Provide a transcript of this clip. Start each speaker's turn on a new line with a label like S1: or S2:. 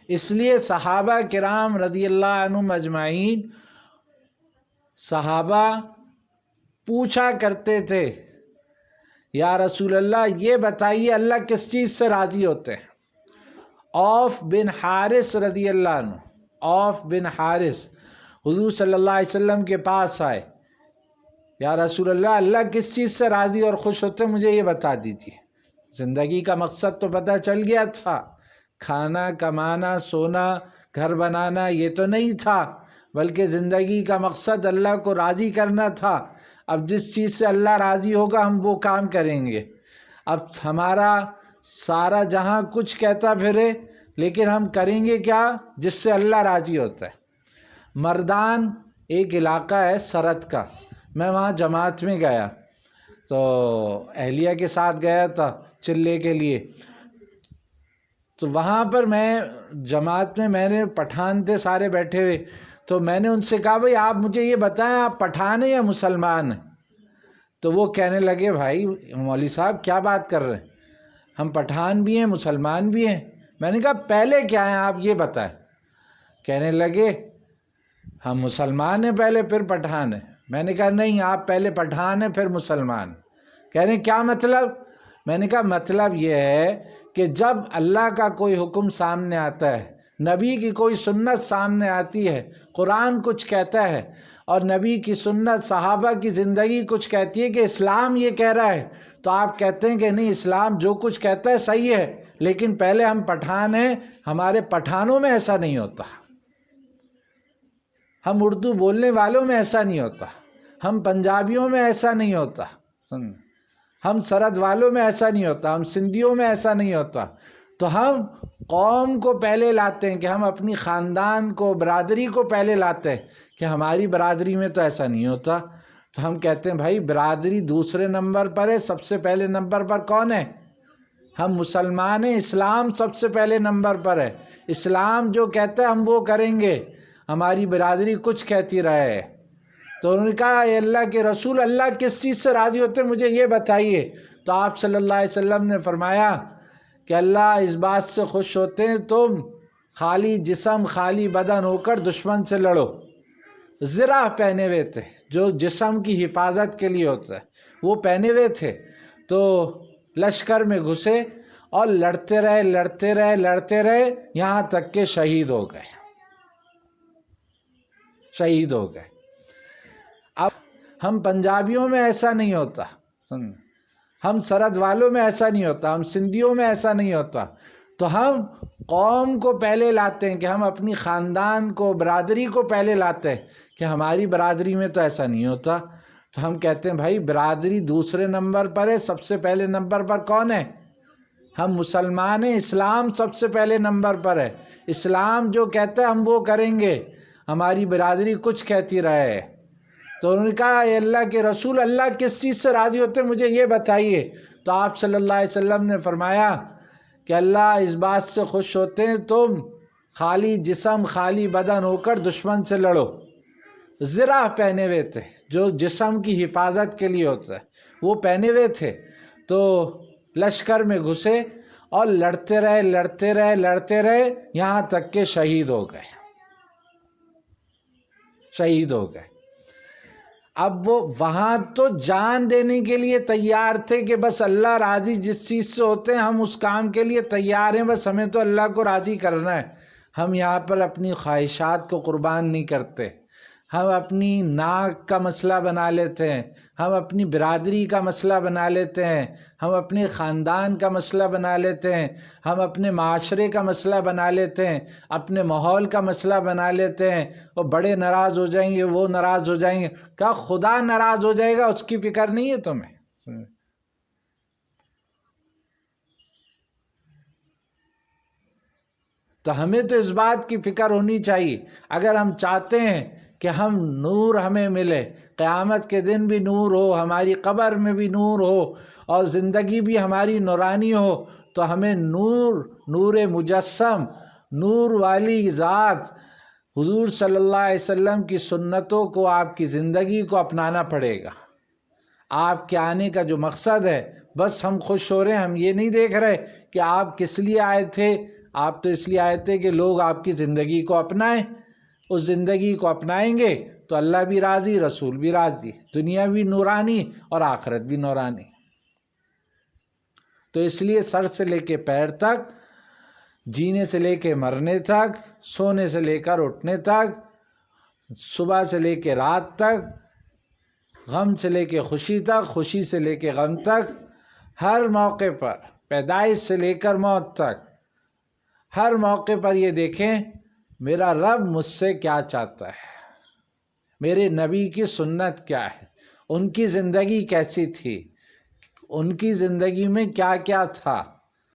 S1: اس لیے صحابہ کرام رضی اللہ عنہم اجمعین صحابہ پوچھا کرتے تھے یا رسول اللہ یہ بتائیے اللہ کس چیز سے راضی ہوتے ہیں؟ عوف بن حارث رضی اللہ عنہ، عوف بن حارث حضور صلی اللہ علیہ وسلم کے پاس آئے، یا رسول اللہ کس چیز سے راضی اور خوش ہوتے ہیں مجھے یہ بتا دیجیے۔ زندگی کا مقصد تو پتہ چل گیا تھا، کھانا کمانا سونا گھر بنانا یہ تو نہیں تھا، بلکہ زندگی کا مقصد اللہ کو راضی کرنا تھا۔ اب جس چیز سے اللہ راضی ہوگا ہم وہ کام کریں گے۔ اب ہمارا سارا جہاں کچھ کہتا پھرے لیکن ہم کریں گے کیا جس سے اللہ راضی ہوتا ہے۔ مردان ایک علاقہ ہے سرحد کا، میں وہاں جماعت میں گیا تو اہلیہ کے ساتھ گیا تھا چلے کے لیے، تو وہاں پر میں جماعت میں نے پٹھان تھے سارے بیٹھے ہوئے، تو میں نے ان سے کہا بھائی آپ مجھے یہ بتائیں آپ پٹھان ہیں یا مسلمان ہیں؟ تو وہ کہنے لگے بھائی مولوی صاحب کیا بات کر رہے ہیں، ہم پٹھان بھی ہیں مسلمان بھی ہیں۔ میں نے کہا پہلے کیا ہیں آپ یہ بتائیں۔ کہنے لگے ہم مسلمان ہیں پہلے پھر پٹھان ہیں۔ میں نے کہا نہیں آپ پہلے پٹھان ہیں پھر مسلمان۔ کہہ رہے کیا مطلب؟ میں نے کہا مطلب یہ ہے کہ جب اللہ کا کوئی حکم سامنے آتا ہے، نبی کی کوئی سنت سامنے آتی ہے، قرآن کچھ کہتا ہے اور نبی کی سنت صحابہ کی زندگی کچھ کہتی ہے کہ اسلام یہ کہہ رہا ہے، تو آپ کہتے ہیں کہ نہیں اسلام جو کچھ کہتا ہے صحیح ہے، لیکن پہلے ہم پٹھان ہیں، ہمارے پٹھانوں میں ایسا نہیں ہوتا، ہم اردو بولنے والوں میں ایسا نہیں ہوتا، ہم پنجابیوں میں ایسا نہیں ہوتا، ہم سرحد والوں میں ایسا نہیں ہوتا، ہم سندھیوں میں ایسا نہیں ہوتا۔ تو ہم قوم کو پہلے لاتے ہیں کہ ہم اپنی خاندان کو برادری کو پہلے لاتے ہیں کہ ہماری برادری میں تو ایسا نہیں ہوتا۔ تو ہم کہتے ہیں بھائی برادری دوسرے نمبر پر ہے، سب سے پہلے نمبر پر کون ہے؟ ہم مسلمان ہیں، اسلام سب سے پہلے نمبر پر ہے، اسلام جو کہتا ہے ہم وہ کریں گے، ہماری برادری کچھ کہتی رہے۔ تو انہوں نے کہا اے اللہ کے رسول اللہ کس چیز سے راضی ہوتے ہیں مجھے یہ بتائیے۔ تو آپ صلی اللہ علیہ وسلم نے فرمایا کہ اللہ اس بات سے خوش ہوتے ہیں تم خالی جسم خالی بدن ہو کر دشمن سے لڑو۔ زرہ پہنے ہوئے تھے جو جسم کی حفاظت کے لیے ہوتا ہے، وہ پہنے ہوئے تھے، تو لشکر میں گھسے اور لڑتے رہے لڑتے رہے لڑتے رہے یہاں تک کہ شہید ہو گئے، شہید ہو گئے۔ اب ہم پنجابیوں میں ایسا نہیں ہوتا، ہم سرحد والوں میں ایسا نہیں ہوتا، ہم سندھیوں میں ایسا نہیں ہوتا۔ تو ہم قوم کو پہلے لاتے ہیں کہ ہم اپنی خاندان کو برادری کو پہلے لاتے ہیں کہ ہماری برادری میں تو ایسا نہیں ہوتا۔ تو ہم کہتے ہیں بھائی برادری دوسرے نمبر پر ہے، سب سے پہلے نمبر پر کون ہے؟ ہم مسلمان ہیں، اسلام سب سے پہلے نمبر پر ہے، اسلام جو کہتا ہے ہم وہ کریں گے، ہماری برادری کچھ کہتی رہے۔ تو انہوں نے کہا اے اللہ کے رسول اللہ کس چیز سے راضی ہوتے ہیں مجھے یہ بتائیے۔ تو آپ صلی اللہ علیہ وسلم نے فرمایا کہ اللہ اس بات سے خوش ہوتے ہیں تم خالی جسم خالی بدن ہو کر دشمن سے لڑو۔ زرہ پہنے ہوئے تھے جو جسم کی حفاظت کے لیے ہوتا ہے، وہ پہنے ہوئے تھے، تو لشکر میں گھسے اور لڑتے رہے لڑتے رہے لڑتے رہے یہاں تک کہ شہید ہو گئے، شہید ہو گئے۔ اب وہ وہاں تو جان دینے کے لیے تیار تھے کہ بس اللہ راضی جس چیز سے ہوتے ہیں ہم اس کام کے لیے تیار ہیں، بس ہمیں تو اللہ کو راضی کرنا ہے۔ ہم یہاں پر اپنی خواہشات کو قربان نہیں کرتے، ہم اپنی ناک کا مسئلہ بنا لیتے ہیں، ہم اپنی برادری کا مسئلہ بنا لیتے ہیں، ہم اپنے خاندان کا مسئلہ بنا لیتے ہیں، ہم اپنے معاشرے کا مسئلہ بنا لیتے ہیں، اپنے ماحول کا مسئلہ بنا لیتے ہیں، وہ بڑے ناراض ہو جائیں گے، وہ ناراض ہو جائیں گے۔ کہا خدا ناراض ہو جائے گا اس کی فکر نہیں ہے تمہیں؟ تو ہمیں تو اس بات کی فکر ہونی چاہیے، اگر ہم چاہتے ہیں کہ ہم نور ہمیں ملے، قیامت کے دن بھی نور ہو، ہماری قبر میں بھی نور ہو اور زندگی بھی ہماری نورانی ہو، تو ہمیں نور مجسم، نور والی ذات حضور صلی اللہ علیہ وسلم کی سنتوں کو، آپ کی زندگی کو اپنانا پڑے گا۔ آپ کے آنے کا جو مقصد ہے، بس ہم خوش ہو رہے ہیں، ہم یہ نہیں دیکھ رہے کہ آپ کس لیے آئے تھے، آپ تو اس لیے آئے تھے کہ لوگ آپ کی زندگی کو اپنائیں، اس زندگی کو اپنائیں گے تو اللہ بھی راضی، رسول بھی راضی، دنیا بھی نورانی اور آخرت بھی نورانی۔ تو اس لیے سر سے لے کے پیر تک، جینے سے لے کے مرنے تک، سونے سے لے کر اٹھنے تک، صبح سے لے کے رات تک، غم سے لے کے خوشی تک، خوشی سے لے کے غم تک، ہر موقع پر، پیدائش سے لے کر موت تک، ہر موقع پر یہ دیکھیں میرا رب مجھ سے کیا چاہتا ہے، میرے نبی کی سنت کیا ہے، ان کی زندگی کیسی تھی، ان کی زندگی میں کیا کیا تھا،